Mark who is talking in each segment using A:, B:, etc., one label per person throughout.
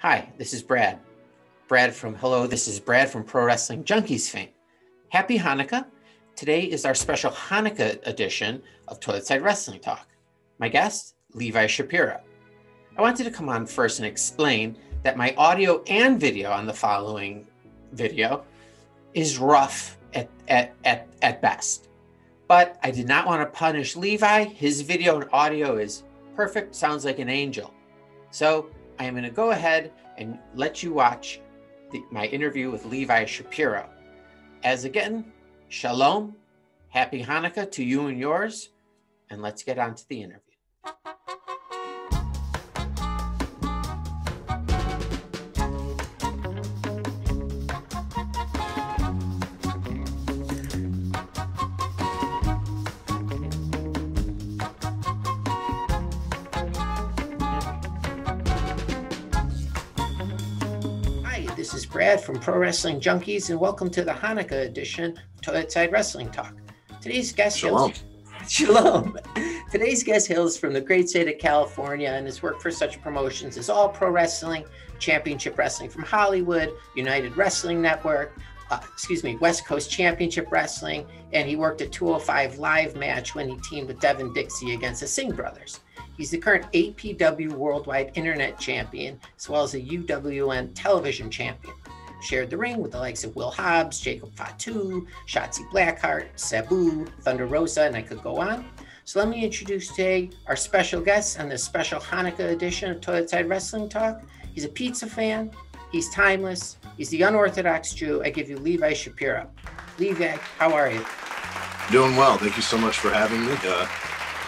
A: Hi, this is Brad. This is Brad from Pro Wrestling Junkies fame. Happy Hanukkah. Today is our special Hanukkah edition of Toilet Side Wrestling Talk. My guest, Levi Shapiro. I wanted to come on first and explain that my audio and video on the following video is rough at best. But I did not want to punish Levi. His video and audio is perfect, sounds like an angel. So I am going to go ahead and let you watch my interview with Levi Shapiro. As again, shalom, happy Hanukkah to you and yours, and let's get on to the interview. This is Brad from Pro Wrestling Junkies, and welcome to the Hanukkah edition of Toilet Side Wrestling Talk. Today's guest Shalom. Today's guest hails from the great state of California and has worked for such promotions as All Pro Wrestling, Championship Wrestling from Hollywood, United Wrestling Network, West Coast Championship Wrestling, and he worked at 205 Live match when he teamed with Devin Dixie against the Singh brothers. He's the current APW Worldwide Internet Champion, as well as a UWN Television Champion. Shared the ring with the likes of Will Hobbs, Jacob Fatu, Shotzi Blackheart, Sabu, Thunder Rosa, and I could go on. So let me introduce today our special guest on this special Hanukkah edition of Toilet Side Wrestling Talk. He's a pizza fan. He's timeless. He's the unorthodox Jew. I give you Levi Shapiro. Levi, how are you?
B: Doing well. Thank you so much for having me.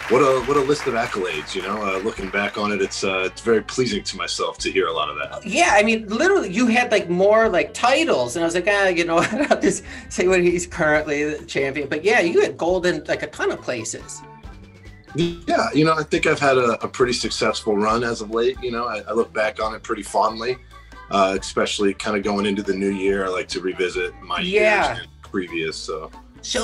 B: What a list of accolades, you know, looking back on it, it's very pleasing to myself to hear a lot of that.
A: Yeah, I mean, literally you had like more like titles and I was like, I'll just say what he's currently the champion. But yeah, you had gold in like a ton of places.
B: Yeah, you know, I think I've had a pretty successful run as of late. You know, I look back on it pretty fondly, especially kind of going into the new year. I like to revisit my years and previous. So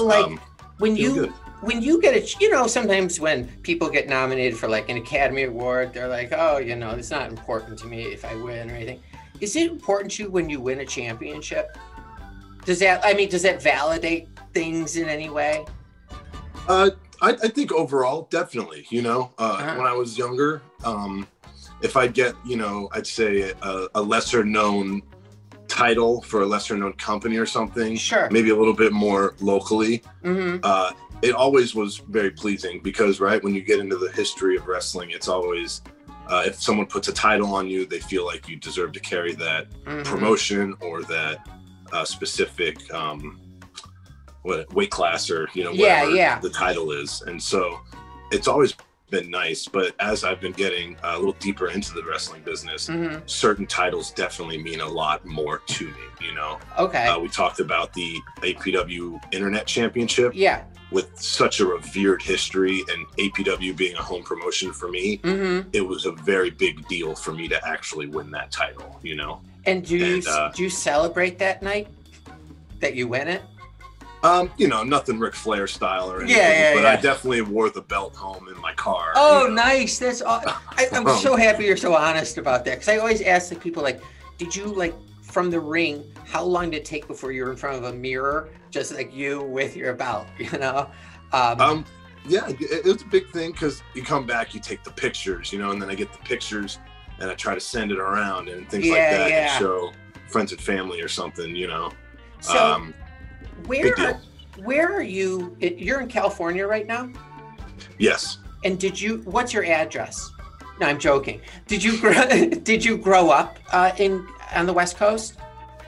A: like when you get it, sometimes when people get nominated for like an Academy Award, they're like, oh, it's not important to me if I win or anything. Is it important to you when you win a championship? Does that validate things in any way?
B: I think overall, definitely, when I was younger, if I get, I'd say a lesser known title for a lesser known company or something,
A: sure,
B: maybe a little bit more locally, it always was very pleasing because, right, when you get into the history of wrestling, it's always, if someone puts a title on you, they feel like you deserve to carry that promotion or that specific weight class or, whatever the title is. And so it's always been nice. But as I've been getting a little deeper into the wrestling business, certain titles definitely mean a lot more to me,
A: Okay.
B: We talked about the APW Internet Championship.
A: Yeah.
B: With such a revered history and APW being a home promotion for me, it was a very big deal for me to actually win that title,
A: And do you celebrate that night that you win it?
B: Nothing Ric Flair style or anything, but I definitely wore the belt home in my car.
A: Oh, nice. That's I'm so happy you're so honest about that. Because I always ask the people, like, did you, like, from the ring, how long did it take before you were in front of a mirror, just like you with your belt, Yeah,
B: it was a big thing because you come back, you take the pictures, and then I get the pictures and I try to send it around and things like that and show friends and family or something,
A: So where are you? You're in California right now?
B: Yes.
A: And what's your address? No, I'm joking. Did you grow up on the West Coast?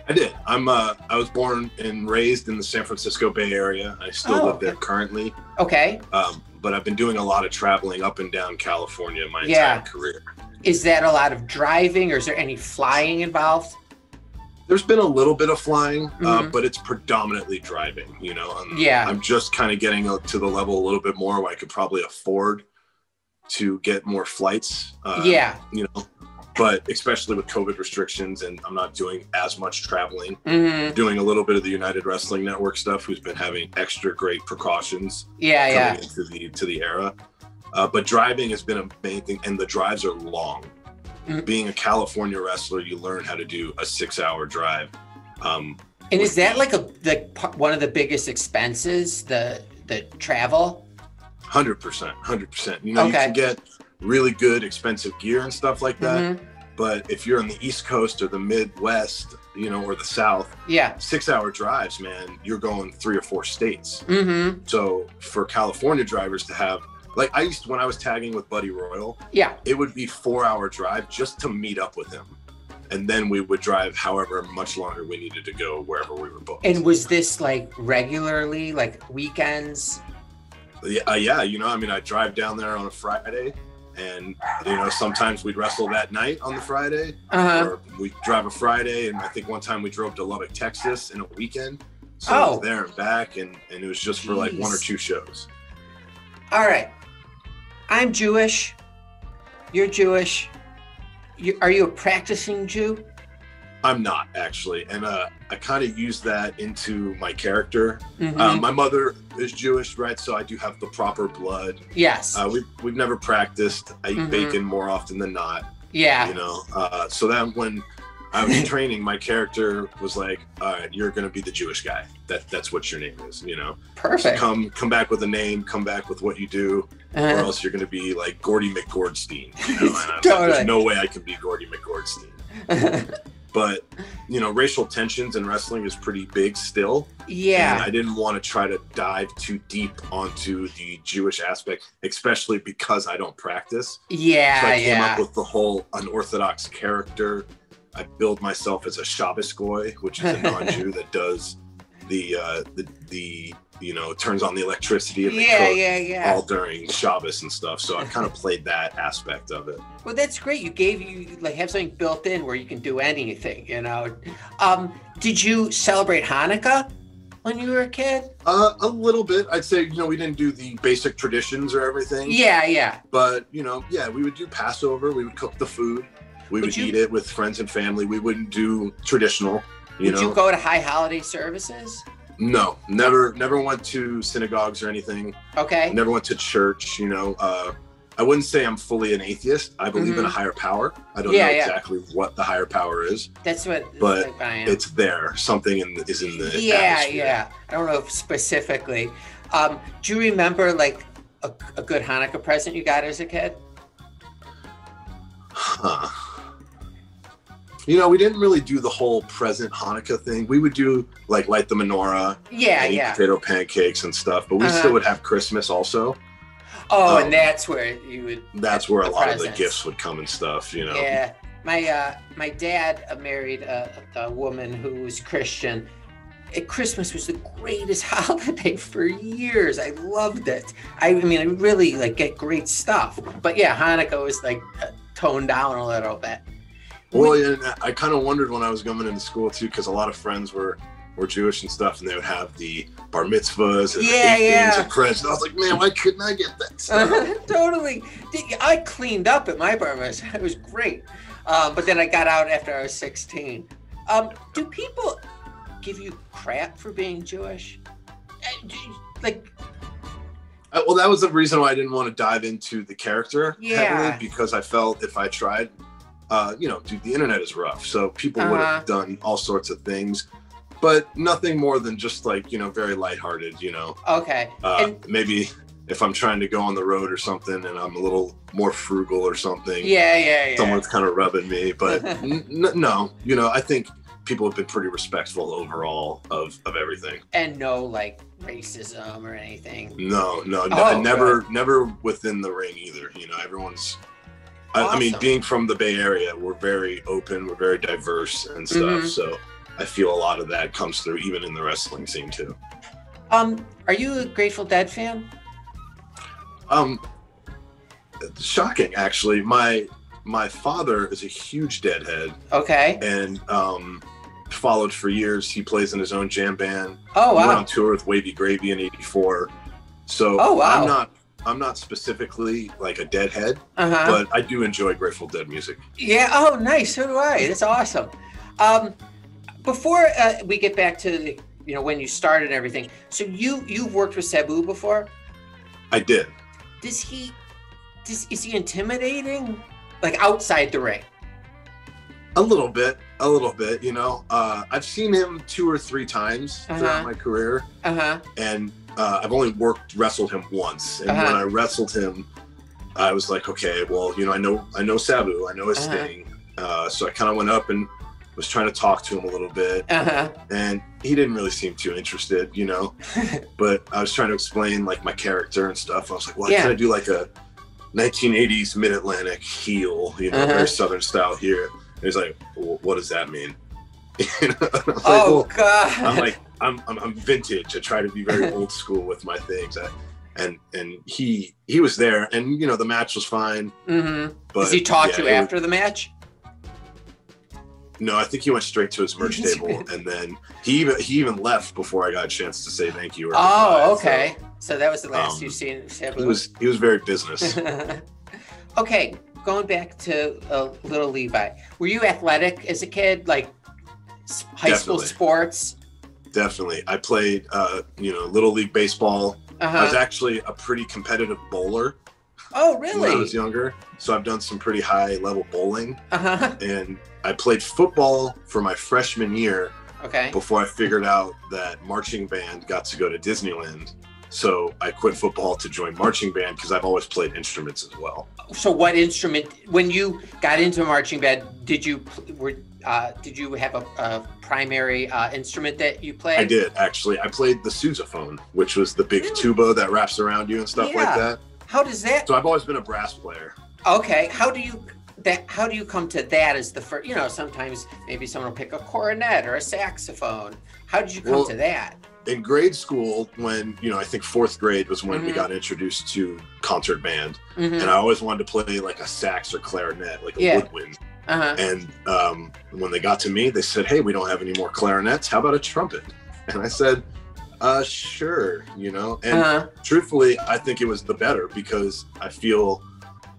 B: I did. I was born and raised in the San Francisco Bay Area. I still live there currently.
A: Okay.
B: But I've been doing a lot of traveling up and down California my entire career. Is
A: that a lot of driving or is there any flying involved?
B: There's been a little bit of flying, but it's predominantly driving, I'm just kind of getting to the level a little bit more where I could probably afford to get more flights. But especially with COVID restrictions and I'm not doing as much traveling, doing a little bit of the United Wrestling Network stuff, who's been having extra great precautions coming into the era. But driving has been amazing and the drives are long. being a California wrestler, you learn how to do a 6-hour drive.
A: And is that like one of the biggest expenses, the travel?
B: 100%. You know, you can get really good expensive gear and stuff like that. But if you're on the East Coast or the Midwest, you know, or the South, 6-hour drives, man, you're going 3 or 4 states. So for California drivers to have, like when I was tagging with Buddy Royal, it would be 4-hour drive just to meet up with him. And then we would drive however much longer we needed to go wherever we were booked. And
A: was this like regularly, like weekends?
B: Yeah, you know, I mean, I drive down there on a Friday, and you know, sometimes we'd wrestle that night on the Friday, or we drive a Friday, and I think one time we drove to Lubbock, Texas in a weekend. So it was there and back, and it was just for like 1 or 2 shows.
A: All right. I'm Jewish. You're Jewish. Are you a practicing Jew?
B: I'm not, actually, and I kind of use that into my character. My mother is Jewish, right? So I do have the proper blood.
A: Yes.
B: We've never practiced. I eat bacon more often than not.
A: Yeah.
B: You know, so then when I was training, my character was like, "All right, you're gonna be the Jewish guy. That's what your name is." You know.
A: Perfect.
B: So come back with a name. Come back with what you do, or else you're gonna be like Gordy McGordstein. You know, and there's no way I can be Gordy McGordstein. But, you know, racial tensions in wrestling is pretty big still.
A: Yeah.
B: And I didn't want to try to dive too deep onto the Jewish aspect, especially because I don't practice.
A: Yeah,
B: so I came up with the whole unorthodox character. I billed myself as a Shabbos goy, which is a non-Jew that does the you know, turns on the electricity and the cook all during Shabbos and stuff. So I kind of played that aspect of it.
A: Well, that's great. You like have something built in where you can do anything, you know. Did you celebrate Hanukkah when you were a kid?
B: A little bit. I'd say, you know, we didn't do the basic traditions or everything.
A: Yeah.
B: But, you know, we would do Passover. We would cook the food. We would eat it with friends and family. We wouldn't do traditional,
A: Would you go to high holiday services?
B: No, never went to synagogues or anything.
A: Okay.
B: Never went to church, you know. I wouldn't say I'm fully an atheist. I believe in a higher power. I don't know exactly what the higher power is.
A: That's what.
B: But it's there. Something is in the atmosphere.
A: Yeah. I don't know if specifically. Do you remember like a good Hanukkah present you got as a kid?
B: You know, we didn't really do the whole present Hanukkah thing. We would do like light the menorah, and eat potato pancakes and stuff. But we still would have Christmas also.
A: Oh, and that's where you would.
B: That's where a lot of the gifts would come and stuff. You know.
A: Yeah, my dad married a woman who was Christian. Christmas was the greatest holiday for years. I loved it. I mean, I really like get great stuff. But yeah, Hanukkah was like toned down a little bit.
B: Well, yeah, I kind of wondered when I was going into school too, because a lot of friends were Jewish and stuff, and they would have the bar mitzvahs and the and presents. And I was like, man, why couldn't I get that stuff?
A: Totally. I cleaned up at my bar mitzvah. It was great. But then I got out after I was 16. Do people give you crap for being Jewish?
B: Well, that was the reason why I didn't want to dive into the character heavily, because I felt if I tried, you know, dude, the internet is rough. So people would have done all sorts of things, but nothing more than just like, you know, very lighthearted, you know.
A: Okay.
B: Maybe if I'm trying to go on the road or something and I'm a little more frugal or something.
A: Yeah.
B: Someone's kind of rubbing me, but no, you know, I think people have been pretty respectful overall of everything.
A: And no like racism or anything.
B: No, never within the ring either. You know, everyone's. Awesome. I mean, being from the Bay Area, we're very open, we're very diverse and stuff. So I feel a lot of that comes through even in the wrestling scene too.
A: Are you a Grateful Dead fan?
B: Shocking, actually. My father is a huge Deadhead.
A: Okay.
B: And followed for years. He plays in his own jam band.
A: Oh, wow.
B: He went on tour with Wavy Gravy in '84. So I'm not specifically like a Deadhead, but I do enjoy Grateful Dead music.
A: Yeah. Oh, nice. So do I. That's awesome. Before we get back to the, you know, when you started and everything. So you've worked with Sabu before?
B: I did.
A: Is he intimidating? Like outside the ring?
B: A little bit, you know. I've seen him 2 or 3 times throughout my career, and I've only wrestled him once. And when I wrestled him, I was like, okay, well, you know, I know Sabu, I know his thing. So I kind of went up and was trying to talk to him a little bit, and he didn't really seem too interested, you know. But I was trying to explain like my character and stuff. I was like, well, I kind of do like a 1980s Mid-Atlantic heel, you know, very Southern style here. And he's like, well, what does that mean? You know?
A: God!
B: I'm like, I'm vintage. I try to be very old school with my things. And he was there, and you know, the match was fine. But
A: does he talk to you after the match?
B: No, I think he went straight to his merch table, and then he even left before I got a chance to say thank you.
A: Okay. So that was the last you've seen Sabu.
B: He was very business.
A: Okay, going back to little Levi. Were you athletic as a kid, like high school sports?
B: Definitely. I played, little league baseball. I was actually a pretty competitive bowler.
A: Oh, really?
B: When I was younger. So I've done some pretty high level bowling. And I played football for my freshman year.
A: Okay.
B: Before I figured out that marching band got to go to Disneyland. So I quit football to join marching band because I've always played instruments as well.
A: So what instrument, when you got into marching band, did you have a primary instrument that you played?
B: I did, actually. I played the sousaphone, which was the big tuba that wraps around you and stuff like that.
A: How does that?
B: So I've always been a brass player.
A: Okay. How do you come to that as the first, you know, sometimes maybe someone will pick a cornet or a saxophone. How did you come to that?
B: In grade school, when, you know, I think 4th grade was when we got introduced to concert band. And I always wanted to play like a sax or clarinet, like a woodwind. And when they got to me, they said, hey, we don't have any more clarinets. How about a trumpet? And I said, sure, you know. And truthfully, I think it was the better because I feel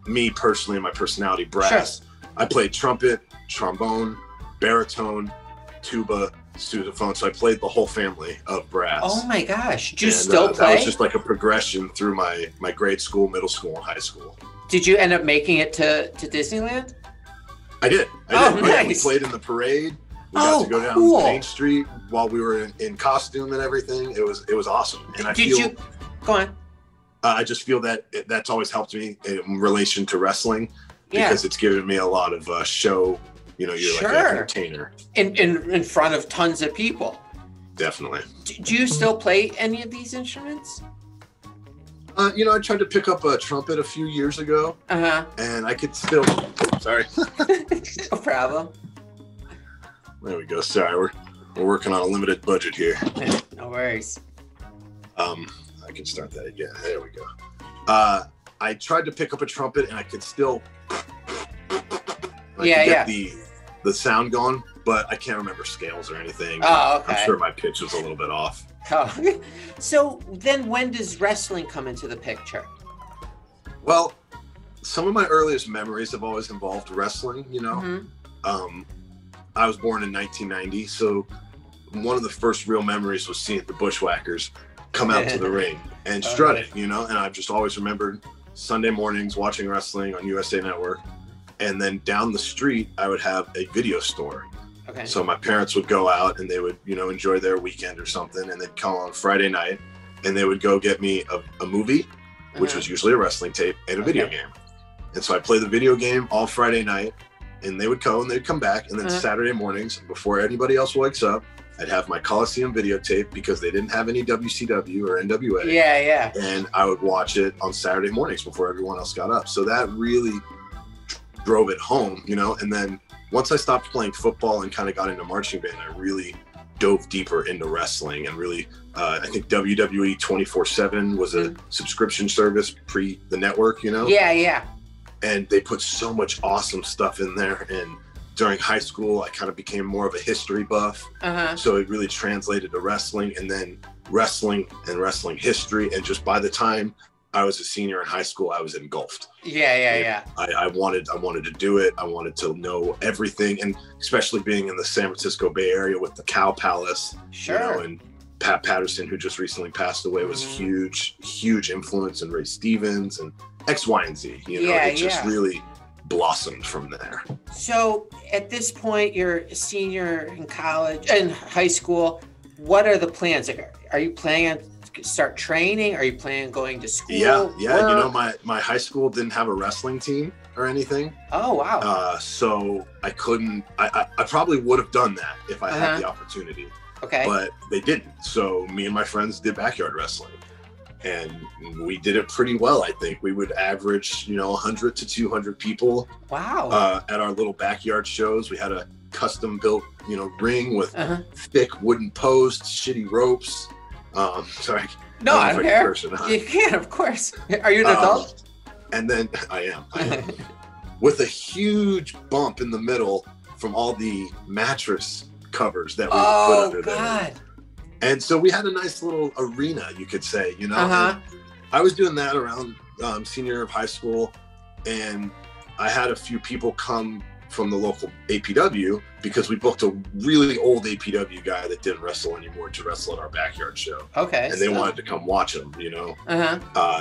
B: me personally and my personality, brass. Sure. I played trumpet, trombone, baritone, tuba, sousaphone. So I played the whole family of brass.
A: Oh my gosh. Do you still play?
B: That was just like a progression through my grade school, middle school, and high school.
A: Did you end up making it to Disneyland?
B: I did.
A: Nice.
B: Yeah, we played in the parade. We got to go down Main Street while we were in costume and everything. It was awesome. And
A: Go on.
B: I just feel that that's always helped me in relation to wrestling because it's given me a lot of show. You know, you're like an entertainer
A: in front of tons of people.
B: Definitely.
A: Do you still play any of these instruments?
B: You know, I tried to pick up a trumpet a few years ago, and I could still. Sorry.
A: No problem.
B: There we go. Sorry, we're working on a limited budget here.
A: No worries.
B: I can start that again. There we go. I tried to pick up a trumpet and I could still get the sound going, but I can't remember scales or anything.
A: Oh, okay.
B: I'm sure my pitch was a little bit off.
A: Oh. So then when does wrestling come into the picture?
B: Well, some of my earliest memories have always involved wrestling, you know. I was born in 1990, so one of the first real memories was seeing the Bushwhackers come out to the ring and strut it, you know. And I've just always remembered Sunday mornings watching wrestling on USA Network, and then down the street I would have a video store. Okay. So my parents would go out and they would, you know, enjoy their weekend or something, and they'd come on Friday night and they would go get me a movie, which was usually a wrestling tape, and a video game. And so I play the video game all Friday night, and they would go and they'd come back, and then Saturday mornings, before anybody else wakes up, I'd have my Coliseum videotape because they didn't have any WCW or NWA.
A: Yeah.
B: And I would watch it on Saturday mornings before everyone else got up. So that really drove it home, you know. And then once I stopped playing football and kind of got into marching band, I really dove deeper into wrestling and really, I think WWE 24/7 was a subscription service pre the network, you know?
A: Yeah.
B: And they put so much awesome stuff in there. And during high school, I kind of became more of a history buff. So it really translated to wrestling, and then wrestling and wrestling history. And just by the time I was a senior in high school, I was engulfed.
A: Yeah.
B: I wanted to do it. I wanted to know everything. And especially being in the San Francisco Bay Area with the Cow Palace, you know, and Pat Patterson, who just recently passed away, was huge influence, and Ray Stevens and X, Y, and Z. You know, it just really blossomed from there.
A: So at this point, you're a senior in college and high school. What are the plans? Are you planning on start training? Are you planning on going to school?
B: Yeah.
A: Work?
B: You know, my high school didn't have a wrestling team or anything.
A: Oh, wow.
B: So I couldn't, I probably would have done that if I had the opportunity.
A: Okay.
B: But they didn't. So me and my friends did backyard wrestling. And we did it pretty well, I think. We would average, 100 to 200 people.
A: Wow.
B: At our little backyard shows. We had a custom built, ring with thick wooden posts, shitty ropes. Sorry.
A: No, I don't care. You can, of course. Are you an adult?
B: And then I am. With a huge bump in the middle from all the mattress covers that we would put under there. And so we had a nice little arena, you could say, I was doing that around senior year of high school, and I had a few people come from the local APW because we booked a really old APW guy that didn't wrestle anymore to wrestle at our backyard show.
A: Okay.
B: And they wanted to come watch him,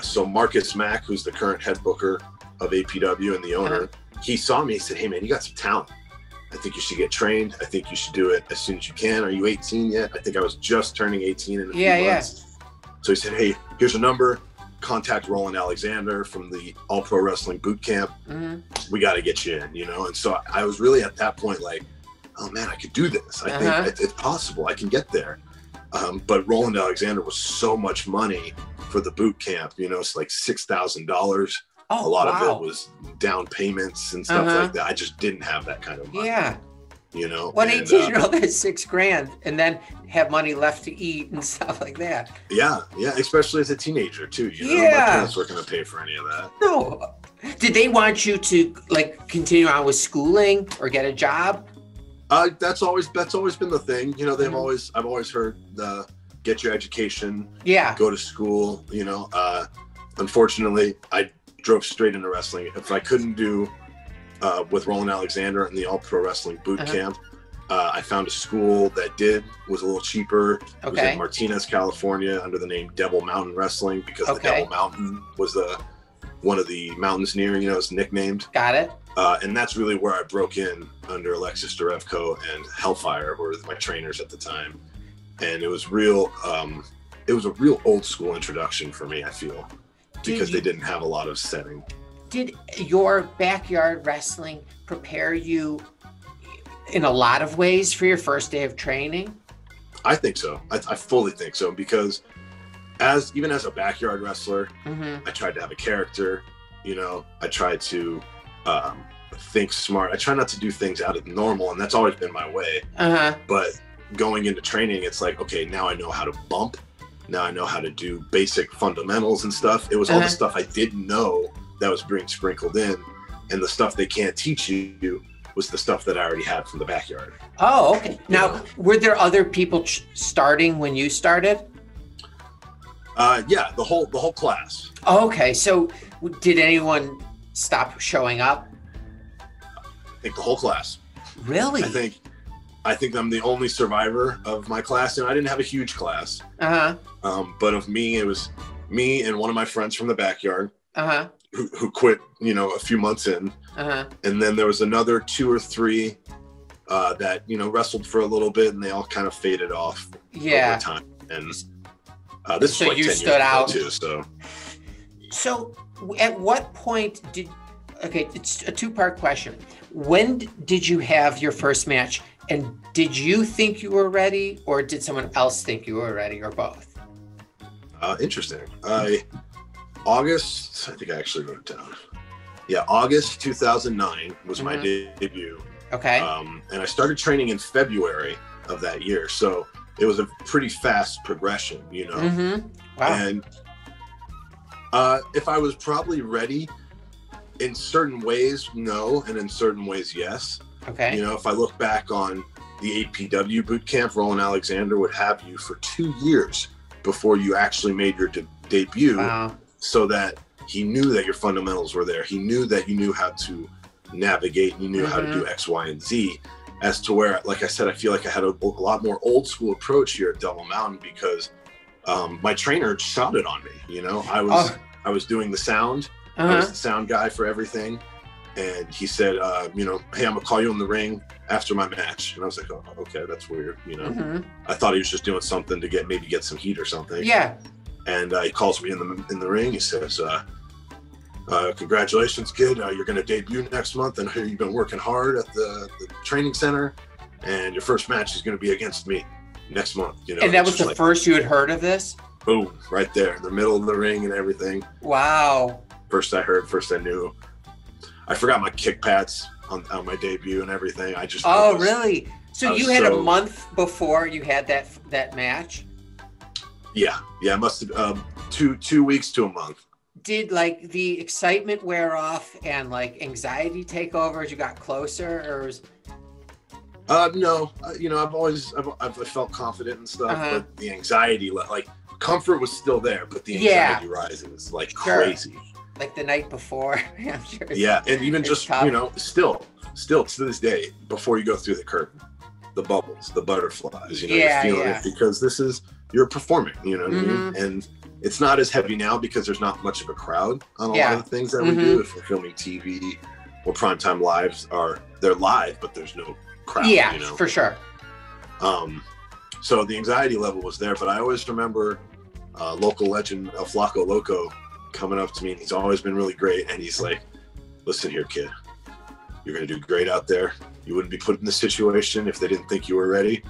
B: So Marcus Mack, who's the current head booker of APW and the owner, he saw me, he said, "Hey man, you got some talent. I think you should get trained. I think you should do it as soon as you can. Are you 18 yet?" I think I was just turning 18 in a few months. So he said, "Hey, here's a number. Contact Roland Alexander from the All Pro Wrestling Boot Camp. We got to get you in, And so I was really at that point like, oh man, I could do this. I think it's possible. I can get there. But Roland Alexander was so much money for the boot camp. It's like $6,000. A lot of it was down payments and stuff like that. I just didn't have that kind of money.
A: Yeah.
B: What
A: 18-year-old has $6,000 and then have money left to eat and stuff like that.
B: Yeah. Especially as a teenager too. My parents weren't going to pay for any of that.
A: No. Did they want you to continue on with schooling or get a job?
B: That's always been the thing. I've always heard get your education.
A: Yeah.
B: Go to school. Unfortunately, I drove straight into wrestling. If I couldn't do with Roland Alexander and the All Pro Wrestling Boot Camp, I found a school that was a little cheaper. It was in Martinez, California, under the name Devil Mountain Wrestling, because the Devil Mountain was one of the mountains near, it's nicknamed.
A: Got it.
B: And that's really where I broke in under Alexis Derevko and Hellfire, who were my trainers at the time. And it was real. It was a real old school introduction for me, I feel, because they didn't have a lot of setting.
A: Did your backyard wrestling prepare you in a lot of ways for your first day of training?
B: I think so. I fully think so, because even as a backyard wrestler, I tried to have a character. I tried to think smart. I try not to do things out of normal, and that's always been my way. But going into training, it's like, okay, now I know how to bump. Now I know how to do basic fundamentals and stuff. It was all the stuff I didn't know that was being sprinkled in, and the stuff they can't teach you was the stuff that I already had from the backyard.
A: Oh, okay. Now, were there other people starting when you started?
B: Yeah, the whole class.
A: Oh, okay. So did anyone stop showing up?
B: I think the whole class.
A: Really?
B: I think I'm the only survivor of my class, and I didn't have a huge class. But of me, it was me and one of my friends from the backyard who quit, a few months in. And then there was another 2 or 3 that, wrestled for a little bit, and they all kind of faded off over time. And this
A: so
B: is like
A: you
B: 10
A: stood
B: years
A: out
B: ago too,
A: So at what point it's a 2-part question. When did you have your first match? And did you think you were ready, or did someone else think you were ready, or both?
B: Interesting. August, I think I actually wrote it down. Yeah, August 2009 was my debut.
A: Okay.
B: And I started training in February of that year. So it was a pretty fast progression, Wow. And if I was probably ready, in certain ways, no, and in certain ways, yes.
A: Okay.
B: If I look back on the APW boot camp, Roland Alexander would have you for 2 years before you actually made your debut.
A: Wow.
B: So that he knew that your fundamentals were there. He knew that you knew how to navigate, you knew how to do X, Y, and Z. As to where, like I said, I feel like I had a lot more old school approach here at Devil Mountain, because my trainer shouted on me. I was doing the sound. I was the sound guy for everything. And he said, you know, hey, I'm gonna call you in the ring after my match. And I was like, oh, okay, that's weird. You know, I thought he was just doing something to maybe get some heat or something.
A: Yeah.
B: And he calls me in the ring. He says, congratulations, kid. You're gonna debut next month, and you've been working hard at the training center, and your first match is gonna be against me next month. You know,
A: and that was the first you had heard of this?
B: Boom, right there in the middle of the ring and everything.
A: Wow.
B: First I knew. I forgot my kick pads on my debut and everything. I just
A: really? So you had a month before you had that match? Yeah.
B: It must have 2 weeks to a month.
A: Did like the excitement wear off and like anxiety take over as you got closer, or was...
B: No, you know, I've felt confident and stuff, but the anxiety, like comfort was still there, but the anxiety rises like crazy.
A: Like the night before, I'm sure.
B: Yeah, and even just tough. You know, still to this day, before you go through the curtain, the bubbles, the butterflies, you know, you're feeling it because you're performing, you know what I mean? And it's not as heavy now because there's not much of a crowd on a lot of the things that we do. If we're filming TV or primetime lives, they're live, but there's no crowd.
A: Yeah,
B: you know?
A: For sure.
B: So the anxiety level was there, but I always remember local legend El Flaco Loco coming up to me, and he's always been really great. And he's like, listen here, kid, you're going to do great out there. You wouldn't be put in this situation if they didn't think you were ready.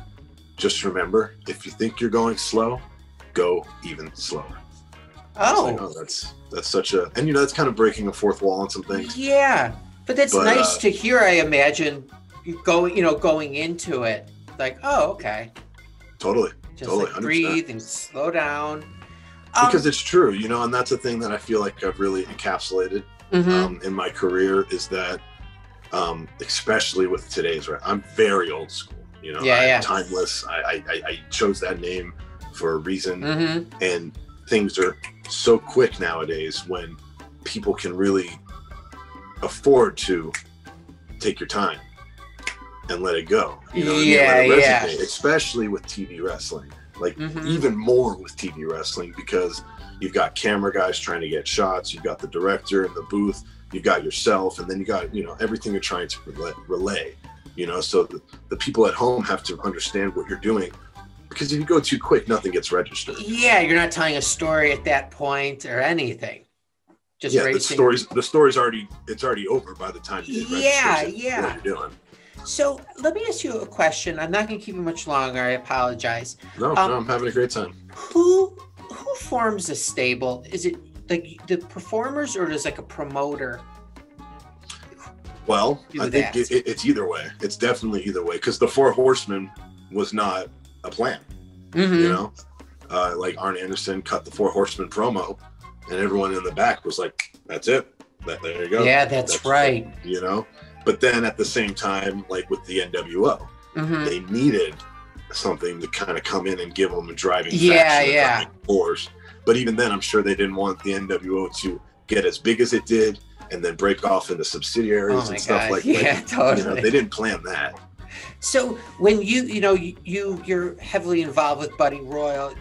B: Just remember, if you think you're going slow, go even slower.
A: Oh,
B: like, that's such a, and you know, that's kind of breaking a fourth wall on some things.
A: Yeah, but that's nice to hear. I imagine going into it like, oh, okay.
B: Totally.
A: Just
B: totally,
A: like breathe and slow down.
B: Because it's true, you know, and that's a thing that I feel like I've really encapsulated in my career is that, especially with today's, I'm very old school, you know, timeless. I chose that name for a reason, and things are so quick nowadays when people can really afford to take your time and let it go. You know, let it resonate, especially with TV wrestling. Like even more with TV wrestling, because you've got camera guys trying to get shots, you've got the director in the booth, you've got yourself, and then you got, you know, everything you're trying to relay, you know, so the people at home have to understand what you're doing, because if you go too quick, nothing gets registered.
A: Yeah, you're not telling a story at that point or anything. Just
B: the story's already over by the time you register what you're doing.
A: So let me ask you a question. I'm not going to keep you much longer. I apologize.
B: No, I'm having a great time.
A: Who forms a stable? Is it like the performers, or is like a promoter?
B: Well, I think it's either way. It's definitely either way, because the Four Horsemen was not a plan. You know, like Arn Anderson cut the Four Horsemen promo, and everyone in the back was like, "That's it. There you go."
A: Yeah, that's right.
B: You know. But then at the same time, like with the NWO, they needed something to kind of come in and give them a driving force. But even then, I'm sure they didn't want the NWO to get as big as it did and then break off into subsidiaries and stuff like that.
A: Yeah, totally.
B: You know, they didn't plan that.
A: So when you're heavily involved with Buddy Royal,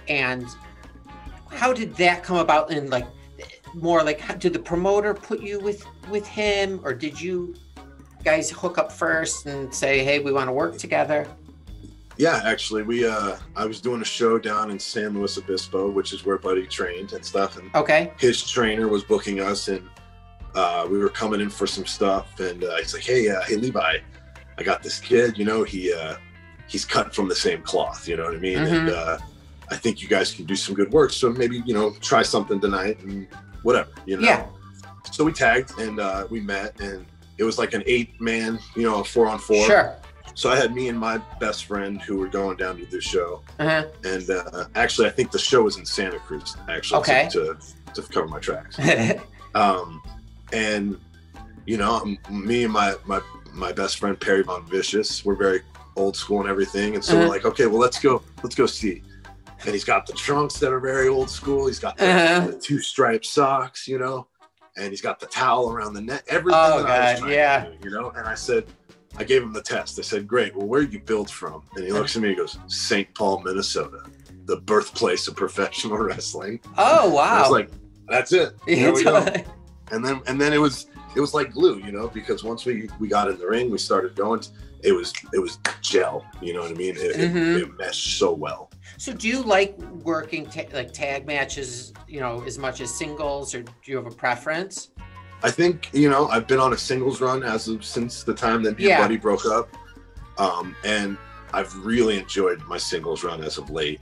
A: and how did that come about? And like more like, did the promoter put you with him, or did you guys hook up first and say, hey, we want to work together?
B: Yeah, actually, I was doing a show down in San Luis Obispo, which is where Buddy trained and stuff. And his trainer was booking us, and we were coming in for some stuff. And he's like, hey, Levi, I got this kid, you know, he's cut from the same cloth, you know what I mean? And I think you guys can do some good work. So maybe, you know, try something tonight and whatever, you know? Yeah. So we tagged, and we met, and it was like an 8-man, you know, 4-on-4.
A: Sure.
B: So I had me and my best friend who were going down to this show. And actually, I think the show was in Santa Cruz, actually, to cover my tracks. And, you know, me and my best friend, Perry Von Vicious, we're very old school and everything. And so we're like, okay, well, let's go see. And he's got the trunks that are very old school. He's got the 2-striped socks, you know, and he's got the towel around the neck, everything I was trying to do, you know? And I gave him the test. I said, great, well, where are you built from? And he looks at me and goes, St. Paul, Minnesota, the birthplace of professional wrestling.
A: Oh, wow.
B: And I was like, that's it. There we go. And then it was it was like glue, you know, because once we got in the ring, we started going, it was gel, you know what I mean? It meshed so well.
A: So do you like working like tag matches, you know, as much as singles, or do you have a preference?
B: I think, you know, I've been on a singles run since the time that your buddy broke up. And I've really enjoyed my singles run as of late.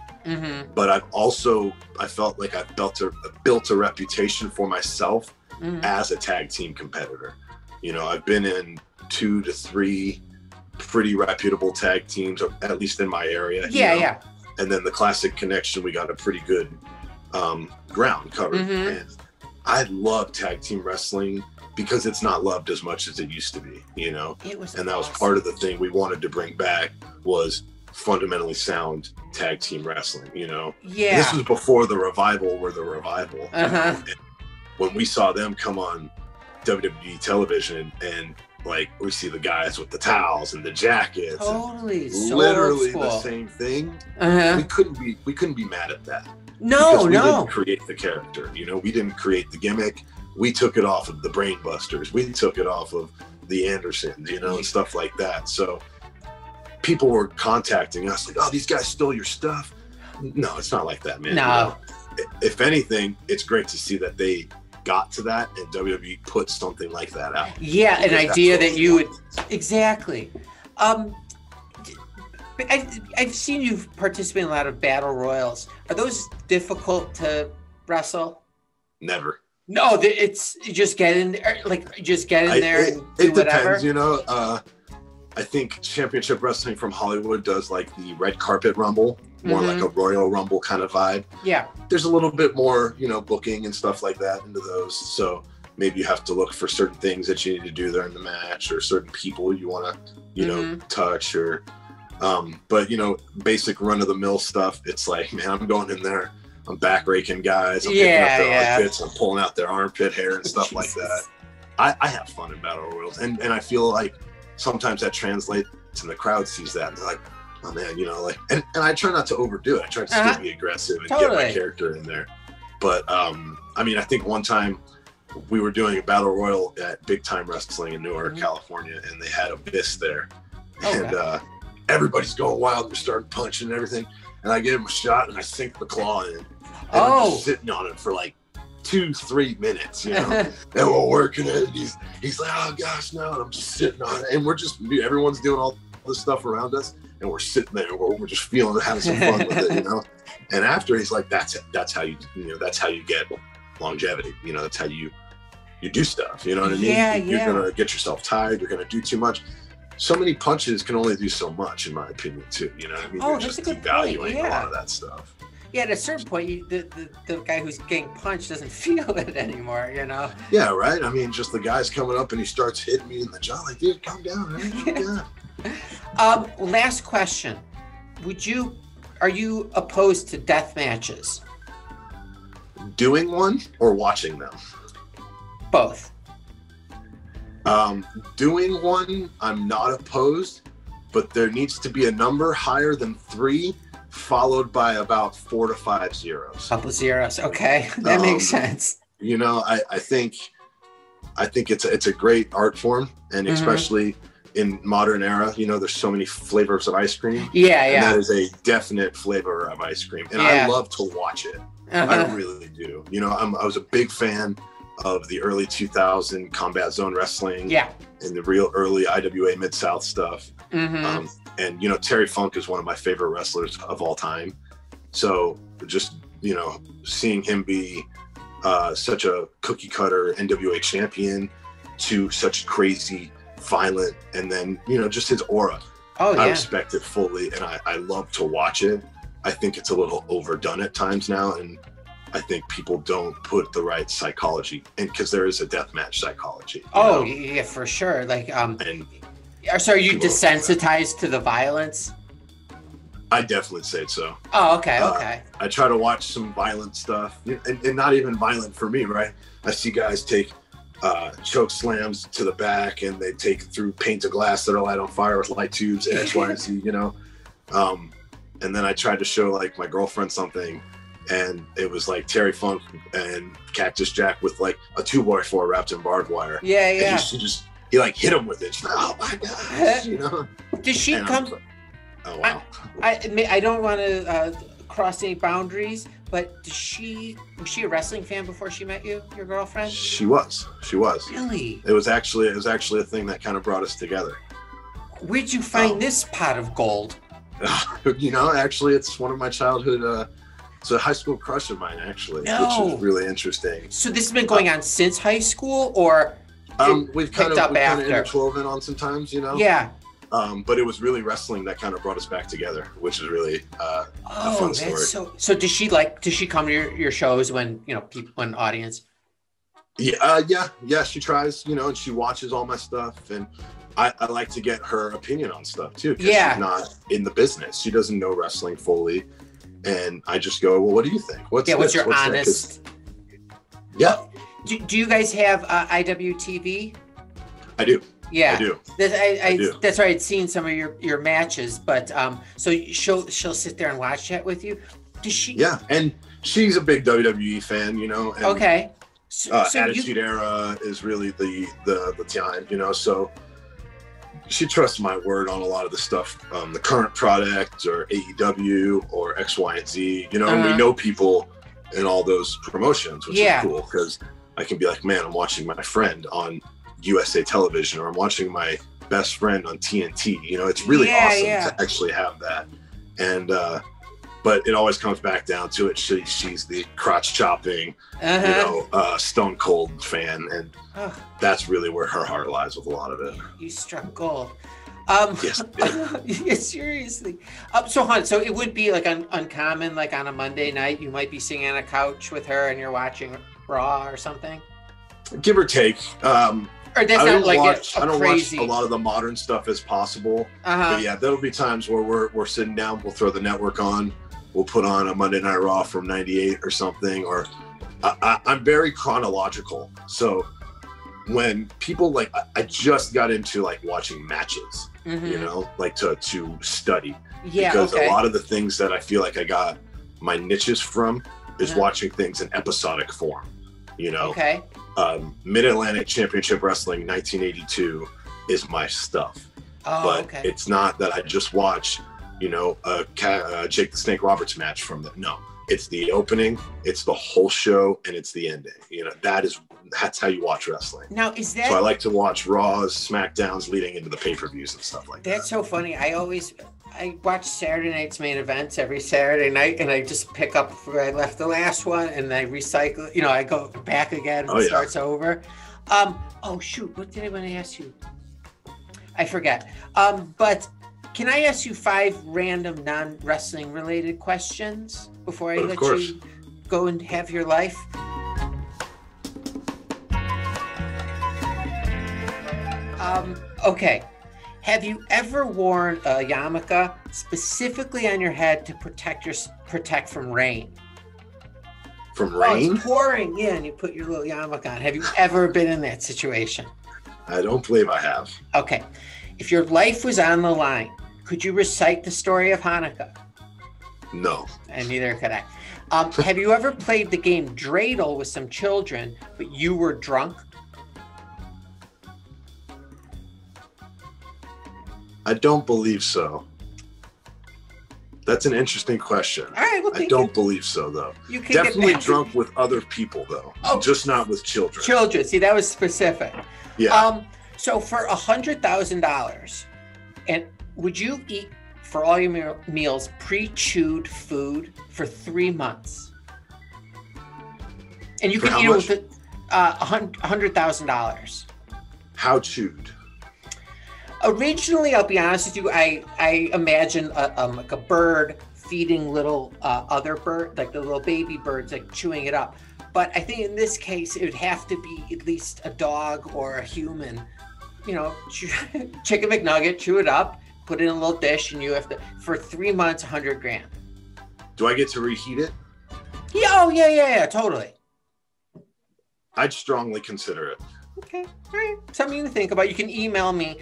B: But I felt like I've built a reputation for myself as a tag team competitor. You know, I've been in 2 to 3 pretty reputable tag teams, at least in my area.
A: Yeah.
B: And then the Classic Connection, we got a pretty good ground covered. And I love tag team wrestling because it's not loved as much as it used to be, you know? And that was part of the thing we wanted to bring back, was fundamentally sound tag team wrestling, you know?
A: Yeah.
B: This was before the Revival were the Revival. And when we saw them come on WWE television, and like we see the guys with the towels and the jackets,
A: totally, so
B: literally the same thing. We couldn't be mad at that.
A: No,
B: we didn't create the character, you know. We didn't create the gimmick. We took it off of the Brainbusters. We took it off of the Andersons, you know, and stuff like that. So people were contacting us like, "Oh, these guys stole your stuff." No, it's not like that, man.
A: No.
B: You know? If anything, it's great to see that they got to that and WWE put something like that out.
A: Yeah, an idea that you would exactly. I've seen you participate in a lot of battle royals. Are those difficult to wrestle?
B: Never.
A: No, it's just get in there, and do whatever.
B: Depends, you know. I think Championship Wrestling from Hollywood does like the red carpet rumble, more like a Royal Rumble kind of vibe.
A: Yeah.
B: There's a little bit more, you know, booking and stuff like that into those. So maybe you have to look for certain things that you need to do there in the match, or certain people you want to, you know, touch, or but, you know, basic run of the mill stuff. It's like, man, I'm going in there, I'm back raking guys, I'm picking up their armpits, I'm pulling out their armpit hair and stuff like that. I have fun in battle royals, and I feel like sometimes that translates and the crowd sees that and they're like, oh man, you know, like, and I try not to overdo it. I try to still be aggressive and get my character in there. But I mean, I think one time we were doing a battle royal at Big Time Wrestling in Newark, California, and they had Abyss there. And everybody's going wild. They're starting punching and everything. And I gave him a shot and I sink the claw in. And I'm just sitting on it for like 2-3 minutes, you know, and we're working it. And he's like, oh gosh, no. And I'm just sitting on it. And everyone's doing all this stuff around us. And we're sitting there, we're just feeling it, having some fun with it, you know. And after, he's like, that's how you get longevity, you know. That's how you do stuff, you know what I mean? You're gonna get yourself tired. You're gonna do too much. So many punches can only do so much, in my opinion, too. You know what I mean? You're just devaluing a lot of that stuff.
A: Yeah, at a certain point, the guy who's getting punched doesn't feel it anymore, you know?
B: Yeah, right? I mean, just the guy's coming up and he starts hitting me in the jaw, like, dude, calm down, man. Calm down.
A: Last question. Are you opposed to death matches?
B: Doing one or watching them?
A: Both.
B: Doing one, I'm not opposed, but there needs to be a number higher than 3, followed by about 4 to 5 zeros.
A: Couple zeros, okay, that makes sense.
B: You know, I think it's a great art form, and especially in modern era, you know, there's so many flavors of ice cream. And that is a definite flavor of ice cream, and I love to watch it. I really do. You know, I was a big fan of the early 2000 Combat Zone Wrestling, and the real early IWA Mid-South stuff. And, you know, Terry Funk is one of my favorite wrestlers of all time. So just, you know, seeing him be such a cookie cutter NWA champion to such crazy, violent, and then, you know, just his aura. I respect it fully, and I love to watch it. I think it's a little overdone at times now, and I think people don't put the right psychology, and because there is a deathmatch psychology.
A: Oh, yeah, for sure. Like, so are you desensitized to the violence?
B: I definitely say so.
A: Oh, okay, okay.
B: I try to watch some violent stuff, and not even violent for me, right? I see guys take choke slams to the back, and they take through panes of glass that are light on fire with light tubes, X, Y, and Z, you know? And then I tried to show like my girlfriend something, and it was like Terry Funk and Cactus Jack with like a 2x4 wrapped in barbed wire.
A: Yeah, yeah.
B: And he like hit him with it. She's like, oh my gosh, you know.
A: Does she come?
B: Like, oh wow.
A: I don't want to cross any boundaries, but was she a wrestling fan before she met you, your girlfriend?
B: She was.
A: Really?
B: It was actually a thing that kind of brought us together.
A: Where'd you find this pot of gold?
B: You know, actually, it's one of my childhood. It's a high school crush of mine, actually, which is really interesting.
A: So this has been going on since high school, or
B: we've kind of interwoven on sometimes, you know.
A: Yeah.
B: But it was really wrestling that kind of brought us back together, which is really a fun story.
A: So does she come to your shows when, you know, when audience?
B: Yeah, she tries, you know, and she watches all my stuff, and I like to get her opinion on stuff too, because she's not in the business. She doesn't know wrestling fully, and I just go, well, what do you think? What's
A: your honest?
B: Yeah.
A: Do you guys have IWTV?
B: I do.
A: Yeah,
B: I do.
A: I do. That's right. I'd seen some of your matches, but so she'll sit there and watch that with you. Does she?
B: Yeah, and she's a big WWE fan, you know. And,
A: okay.
B: So Attitude Era is really the time, you know. So she trusts my word on a lot of the stuff, the current product or AEW or X, Y, and Z, you know. And we know people in all those promotions, which is cool, because I can be like, man, I'm watching my friend on USA Television, or I'm watching my best friend on TNT. You know, it's really awesome to actually have that. And but it always comes back down to it. She's the crotch chopping, you know, Stone Cold fan, and that's really where her heart lies with a lot of it.
A: You struck gold.
B: Yes.
A: Yeah, seriously. So hon, so it would be like uncommon, like on a Monday night, you might be sitting on a couch with her and you're watching Raw or something.
B: Give or take.
A: Or that's not like I don't
B: watch a lot of the modern stuff as possible. But yeah, there'll be times where we're sitting down, we'll throw the network on, we'll put on a Monday Night Raw from '98 or something, or I'm very chronological. So when people like, I just got into like watching matches, you know, like to study. Yeah, because a lot of the things that I feel like I got my niches from is watching things in episodic form, you know. Okay. Mid-Atlantic Championship Wrestling 1982 is my stuff. But it's not that I just watch, you know, a Jake the Snake Roberts match from the, no, it's the opening, it's the whole show, and it's the ending. You know, that's how you watch wrestling.
A: Now, is that...
B: So I like to watch Raws, SmackDowns leading into the pay-per-views and stuff like that.
A: That's so funny. I watch Saturday night's main events every Saturday night, and I just pick up where I left the last one, and I recycle. You know, I go back again and it starts over. Oh shoot! What did I want to ask you? I forget. But can I ask you 5 random non-wrestling related questions before I let you go and have your life? Okay. Have you ever worn a yarmulke specifically on your head to protect from rain?
B: From rain?
A: It's pouring, yeah, and you put your little yarmulke on. Have you ever been in that situation?
B: I don't believe I have.
A: Okay. If your life was on the line, could you recite the story of Hanukkah?
B: No.
A: And neither could I. Have you ever played the game dreidel with some children, but you were drunk?
B: I don't believe so. That's an interesting question. All
A: right, well,
B: I don't believe so, though.
A: You can
B: definitely drunk with other people, though. Oh, just not with children.
A: Children. See, that was specific.
B: Yeah.
A: So for $100,000, and would you eat for all your meals pre-chewed food for 3 months? And you can eat it with $100,000.
B: How chewed?
A: Originally, I'll be honest with you, I imagine like a bird feeding little other bird, like the little baby birds, like chewing it up. But I think in this case, it would have to be at least a dog or a human. You know, chicken McNugget, chew it up, put it in a little dish, and you have to, for 3 months, $100,000.
B: Do I get to reheat it?
A: Yeah, oh yeah, totally.
B: I'd strongly consider it.
A: Okay, all right. Something to think about. You can email me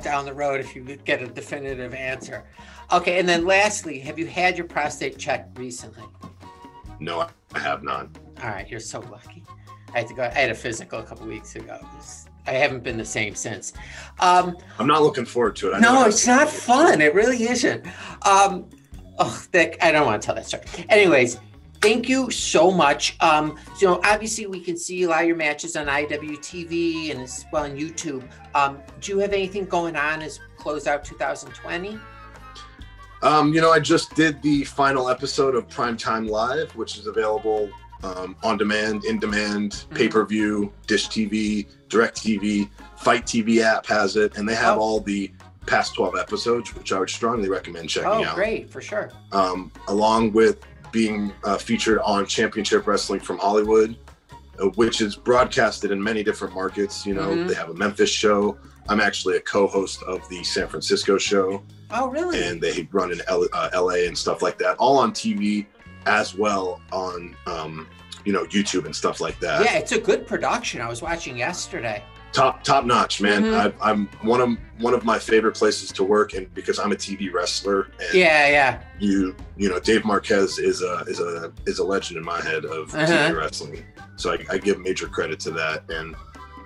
A: down the road if you get a definitive answer. Okay, and then lastly, have you had your prostate checked recently?
B: No, I have not.
A: All right, you're so lucky. I had a physical a couple weeks ago. I haven't been the same since.
B: I'm not looking forward to it.
A: No, it's not fun. It really isn't. I don't want to tell that story. Anyways, thank you so much. Obviously we can see a lot of your matches on IWTV and as well on YouTube. Do you have anything going on as close out 2020?
B: I just did the final episode of Primetime Live, which is available on demand, in demand, pay-per-view, Dish TV, Direct TV, Fight TV app has it, and they have all the past 12 episodes, which I would strongly recommend checking out.
A: Oh, great, for sure.
B: Along with being featured on Championship Wrestling from Hollywood, which is broadcasted in many different markets. They have a Memphis show. I'm actually a co-host of the San Francisco show.
A: Oh, really?
B: And they run in LA and stuff like that, all on TV as well on YouTube and stuff like that.
A: Yeah, it's a good production. I was watching yesterday.
B: Top notch, man. I'm one of my favorite places to work, and because I'm a TV wrestler. And Dave Marquez is a legend in my head of TV wrestling. So I give major credit to that.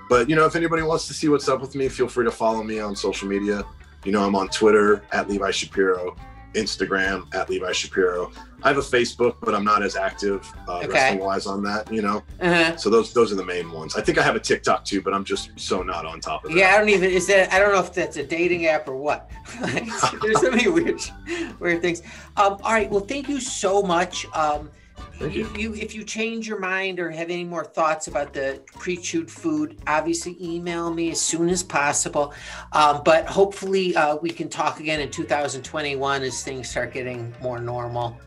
B: But if anybody wants to see what's up with me, feel free to follow me on social media. I'm on Twitter at Levi Shapiro, Instagram at Levi Shapiro. I have a Facebook, but I'm not as active wrestling wise on that, So those are the main ones. I think I have a TikTok too, but I'm just so not on top of that.
A: Yeah, I don't know if that's a dating app or what. There's so many weird things. All right, well, thank you so much. If you change your mind or have any more thoughts about the pre-chewed food, obviously email me as soon as possible. But hopefully we can talk again in 2021 as things start getting more normal.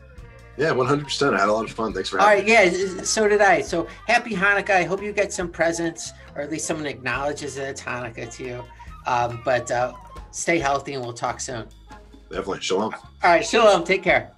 B: Yeah, 100%. I had a lot of fun. Thanks for having me.
A: All right, yeah, so did I. So happy Hanukkah. I hope you get some presents, or at least someone acknowledges that it's Hanukkah to you. But stay healthy, and we'll talk soon.
B: Definitely. Shalom.
A: All right, shalom. Take care.